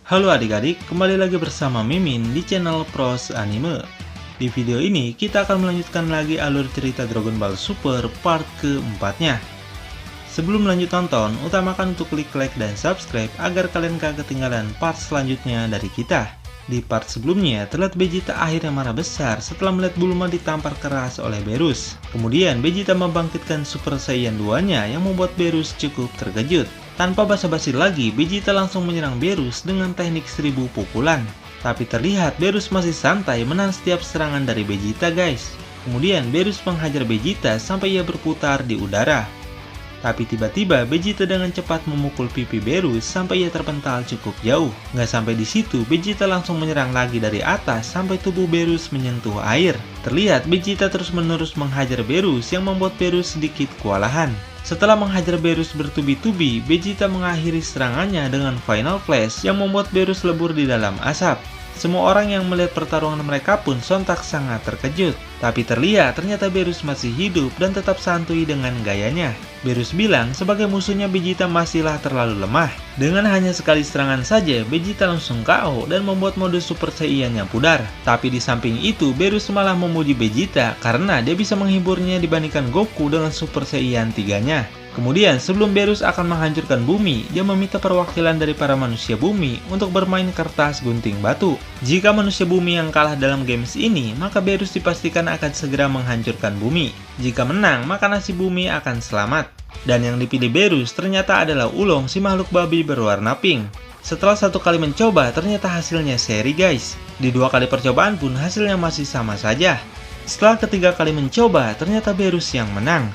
Halo adik-adik, kembali lagi bersama Mimin di channel Pros Anime. Di video ini, kita akan melanjutkan lagi alur cerita Dragon Ball Super part keempatnya. Sebelum lanjut nonton, utamakan untuk klik like dan subscribe agar kalian gak ketinggalan part selanjutnya dari kita. Di part sebelumnya, terlihat Vegeta akhirnya marah besar setelah melihat Bulma ditampar keras oleh Beerus. Kemudian, Vegeta membangkitkan Super Saiyan 2-nya yang membuat Beerus cukup terkejut. Tanpa basa-basi lagi, Vegeta langsung menyerang Beerus dengan teknik 1000 pukulan. Tapi terlihat Beerus masih santai menahan setiap serangan dari Vegeta guys. Kemudian Beerus menghajar Vegeta sampai ia berputar di udara. Tapi tiba-tiba Vegeta dengan cepat memukul pipi Beerus sampai ia terpental cukup jauh. Nggak sampai di situ, Vegeta langsung menyerang lagi dari atas sampai tubuh Beerus menyentuh air. Terlihat Vegeta terus-menerus menghajar Beerus yang membuat Beerus sedikit kewalahan. Setelah menghajar Beerus bertubi-tubi, Vegeta mengakhiri serangannya dengan Final Flash yang membuat Beerus lebur di dalam asap. Semua orang yang melihat pertarungan mereka pun sontak sangat terkejut. Tapi terlihat ternyata Beerus masih hidup dan tetap santuy dengan gayanya. Beerus bilang sebagai musuhnya Vegeta masihlah terlalu lemah. Dengan hanya sekali serangan saja, Vegeta langsung KO dan membuat mode Super Saiyan-nya pudar. Tapi di samping itu, Beerus malah memuji Vegeta karena dia bisa menghiburnya dibandingkan Goku dengan Super Saiyan 3-nya. Kemudian sebelum Beerus akan menghancurkan bumi, dia meminta perwakilan dari para manusia bumi untuk bermain kertas gunting batu. Jika manusia bumi yang kalah dalam games ini, maka Beerus dipastikan akan segera menghancurkan bumi. Jika menang, maka nasib bumi akan selamat. Dan yang dipilih Beerus ternyata adalah Ulong, si makhluk babi berwarna pink. Setelah satu kali mencoba, ternyata hasilnya seri guys. Di dua kali percobaan pun hasilnya masih sama saja. Setelah ketiga kali mencoba, ternyata Beerus yang menang.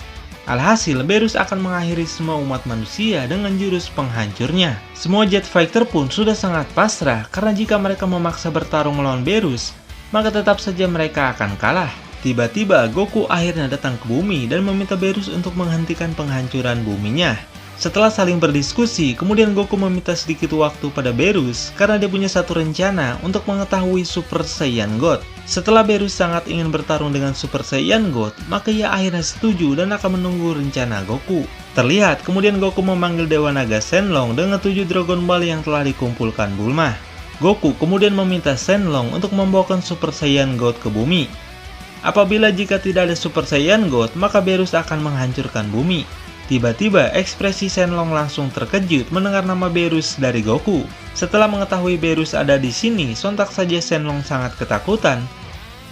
Alhasil, Beerus akan mengakhiri semua umat manusia dengan jurus penghancurnya. Semua Jet Fighter pun sudah sangat pasrah karena jika mereka memaksa bertarung melawan Beerus, maka tetap saja mereka akan kalah. Tiba-tiba, Goku akhirnya datang ke bumi dan meminta Beerus untuk menghentikan penghancuran buminya. Setelah saling berdiskusi, kemudian Goku meminta sedikit waktu pada Beerus karena dia punya satu rencana untuk mengetahui Super Saiyan God. Setelah Beerus sangat ingin bertarung dengan Super Saiyan God, maka ia akhirnya setuju dan akan menunggu rencana Goku. Terlihat kemudian Goku memanggil Dewa Naga Shenlong dengan 7 Dragon Ball yang telah dikumpulkan Bulma. Goku kemudian meminta Shenlong untuk membawakan Super Saiyan God ke bumi. Apabila jika tidak ada Super Saiyan God, maka Beerus akan menghancurkan bumi. Tiba-tiba ekspresi Shenlong langsung terkejut mendengar nama Beerus dari Goku. Setelah mengetahui Beerus ada di sini, sontak saja Shenlong sangat ketakutan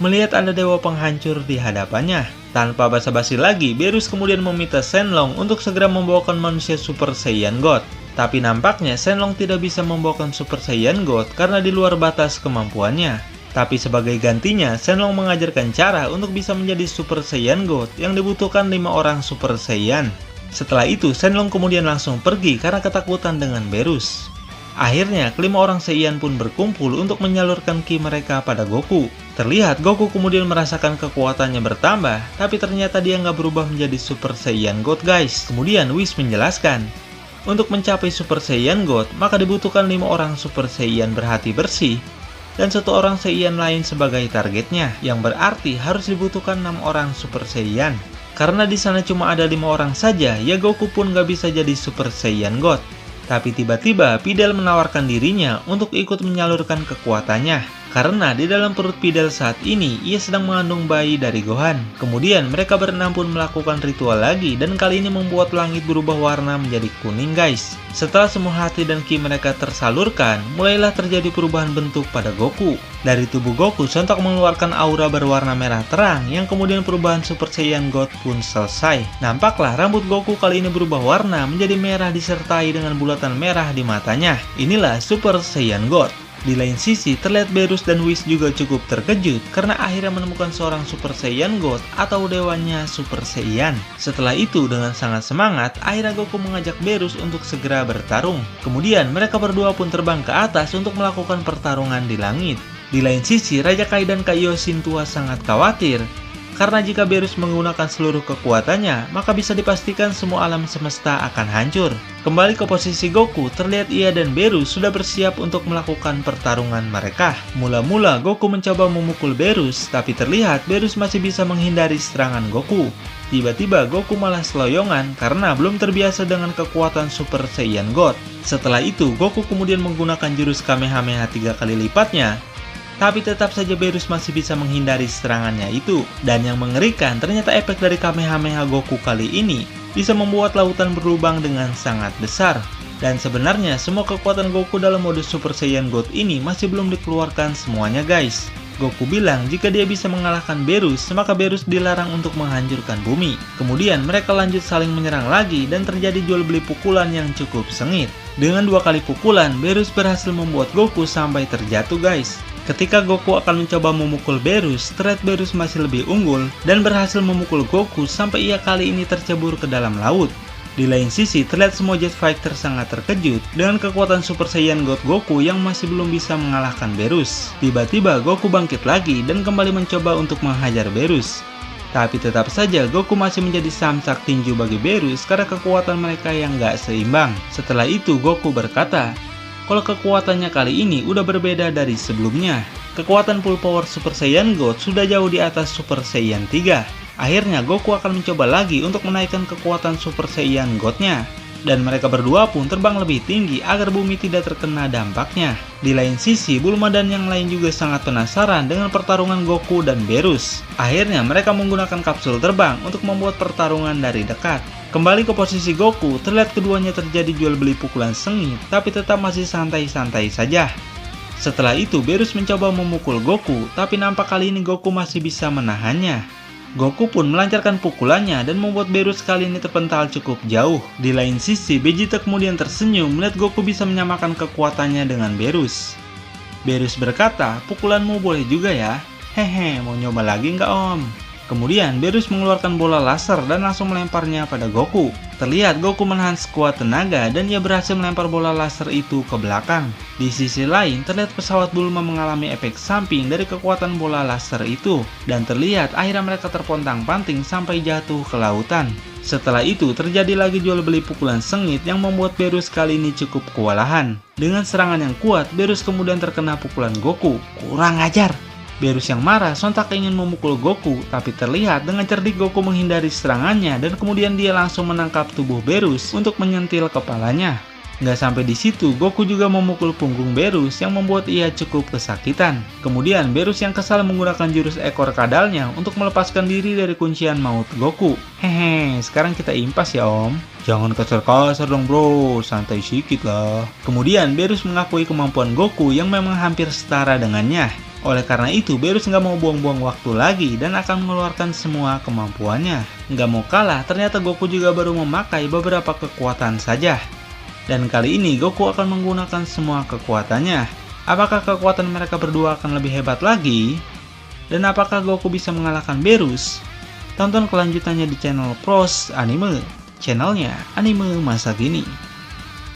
melihat ada dewa penghancur di hadapannya. Tanpa basa-basi lagi, Beerus kemudian meminta Shenlong untuk segera membawakan manusia Super Saiyan God. Tapi nampaknya Shenlong tidak bisa membawakan Super Saiyan God karena di luar batas kemampuannya. Tapi sebagai gantinya, Shenlong mengajarkan cara untuk bisa menjadi Super Saiyan God yang dibutuhkan 5 orang Super Saiyan. Setelah itu, Shenlong kemudian langsung pergi karena ketakutan dengan Beerus. Akhirnya, kelima orang Saiyan pun berkumpul untuk menyalurkan ki mereka pada Goku. Terlihat Goku kemudian merasakan kekuatannya bertambah, tapi ternyata dia nggak berubah menjadi Super Saiyan God guys. Kemudian Whis menjelaskan, untuk mencapai Super Saiyan God, maka dibutuhkan 5 orang Super Saiyan berhati bersih dan 1 orang Saiyan lain sebagai targetnya, yang berarti harus dibutuhkan 6 orang Super Saiyan. Karena di sana cuma ada 5 orang saja, ya Goku pun gak bisa jadi Super Saiyan God. Tapi tiba-tiba Videl menawarkan dirinya untuk ikut menyalurkan kekuatannya. Karena di dalam perut Videl saat ini, ia sedang mengandung bayi dari Gohan. Kemudian mereka berenam pun melakukan ritual lagi dan kali ini membuat langit berubah warna menjadi kuning guys. Setelah semua hati dan ki mereka tersalurkan, mulailah terjadi perubahan bentuk pada Goku. Dari tubuh Goku sontak mengeluarkan aura berwarna merah terang yang kemudian perubahan Super Saiyan God pun selesai. Nampaklah rambut Goku kali ini berubah warna menjadi merah disertai dengan bulatan merah di matanya. Inilah Super Saiyan God. Di lain sisi, terlihat Beerus dan Whis juga cukup terkejut karena akhirnya menemukan seorang Super Saiyan God atau dewanya Super Saiyan. Setelah itu, dengan sangat semangat, akhirnya Goku mengajak Beerus untuk segera bertarung. Kemudian, mereka berdua pun terbang ke atas untuk melakukan pertarungan di langit. Di lain sisi, Raja Kai dan Kaioshin tua sangat khawatir Karena jika Beerus menggunakan seluruh kekuatannya, maka bisa dipastikan semua alam semesta akan hancur. Kembali ke posisi Goku, terlihat ia dan Beerus sudah bersiap untuk melakukan pertarungan mereka. Mula-mula Goku mencoba memukul Beerus, tapi terlihat Beerus masih bisa menghindari serangan Goku. Tiba-tiba Goku malah seloyongan karena belum terbiasa dengan kekuatan Super Saiyan God. Setelah itu, Goku kemudian menggunakan jurus Kamehameha 3 kali lipatnya. Tapi tetap saja Beerus masih bisa menghindari serangannya itu. Dan yang mengerikan, ternyata efek dari Kamehameha Goku kali ini bisa membuat lautan berlubang dengan sangat besar. Dan sebenarnya semua kekuatan Goku dalam mode Super Saiyan God ini masih belum dikeluarkan semuanya guys. Goku bilang jika dia bisa mengalahkan Beerus, maka Beerus dilarang untuk menghancurkan bumi. Kemudian mereka lanjut saling menyerang lagi dan terjadi jual beli pukulan yang cukup sengit. Dengan 2 kali pukulan, Beerus berhasil membuat Goku sampai terjatuh guys. Ketika Goku akan mencoba memukul Beerus, terlihat Beerus masih lebih unggul dan berhasil memukul Goku sampai ia kali ini tercebur ke dalam laut. Di lain sisi, terlihat semua Jet Fighter sangat terkejut dengan kekuatan Super Saiyan God Goku yang masih belum bisa mengalahkan Beerus. Tiba-tiba Goku bangkit lagi dan kembali mencoba untuk menghajar Beerus. Tapi tetap saja Goku masih menjadi samsak tinju bagi Beerus karena kekuatan mereka yang gak seimbang. Setelah itu Goku berkata, kalau kekuatannya kali ini udah berbeda dari sebelumnya. Kekuatan full power Super Saiyan God sudah jauh di atas Super Saiyan 3. Akhirnya Goku akan mencoba lagi untuk menaikkan kekuatan Super Saiyan God-nya. Dan mereka berdua pun terbang lebih tinggi agar bumi tidak terkena dampaknya. Di lain sisi, Bulma dan yang lain juga sangat penasaran dengan pertarungan Goku dan Beerus. Akhirnya mereka menggunakan kapsul terbang untuk membuat pertarungan dari dekat. Kembali ke posisi Goku, terlihat keduanya terjadi jual beli pukulan sengit, tapi tetap masih santai-santai saja. Setelah itu, Beerus mencoba memukul Goku, tapi nampak kali ini Goku masih bisa menahannya. Goku pun melancarkan pukulannya dan membuat Beerus kali ini terpental cukup jauh. Di lain sisi, Vegeta kemudian tersenyum melihat Goku bisa menyamakan kekuatannya dengan Beerus. Beerus berkata, pukulanmu boleh juga ya. Hehe, mau nyoba lagi nggak om? Kemudian Beerus mengeluarkan bola laser dan langsung melemparnya pada Goku. Terlihat Goku menahan sekuat tenaga dan ia berhasil melempar bola laser itu ke belakang. Di sisi lain terlihat pesawat Bulma mengalami efek samping dari kekuatan bola laser itu. Dan terlihat akhirnya mereka terpontang-panting sampai jatuh ke lautan. Setelah itu terjadi lagi jual beli pukulan sengit yang membuat Beerus kali ini cukup kewalahan. Dengan serangan yang kuat, Beerus kemudian terkena pukulan Goku. Kurang ajar! Beerus yang marah sontak ingin memukul Goku, tapi terlihat dengan cerdik Goku menghindari serangannya dan kemudian dia langsung menangkap tubuh Beerus untuk menyentil kepalanya. Nggak sampai di situ, Goku juga memukul punggung Beerus yang membuat ia cukup kesakitan. Kemudian Beerus yang kesal menggunakan jurus ekor kadalnya untuk melepaskan diri dari kuncian maut Goku. Hehe, sekarang kita impas ya om. Jangan kasar-kasar dong bro, santai sedikit lah. Kemudian Beerus mengakui kemampuan Goku yang memang hampir setara dengannya. Oleh karena itu, Beerus nggak mau buang-buang waktu lagi dan akan mengeluarkan semua kemampuannya. Nggak mau kalah, ternyata Goku juga baru memakai beberapa kekuatan saja. Dan kali ini Goku akan menggunakan semua kekuatannya. Apakah kekuatan mereka berdua akan lebih hebat lagi? Dan apakah Goku bisa mengalahkan Beerus? Tonton kelanjutannya di channel Pros Anime, channelnya anime masa kini.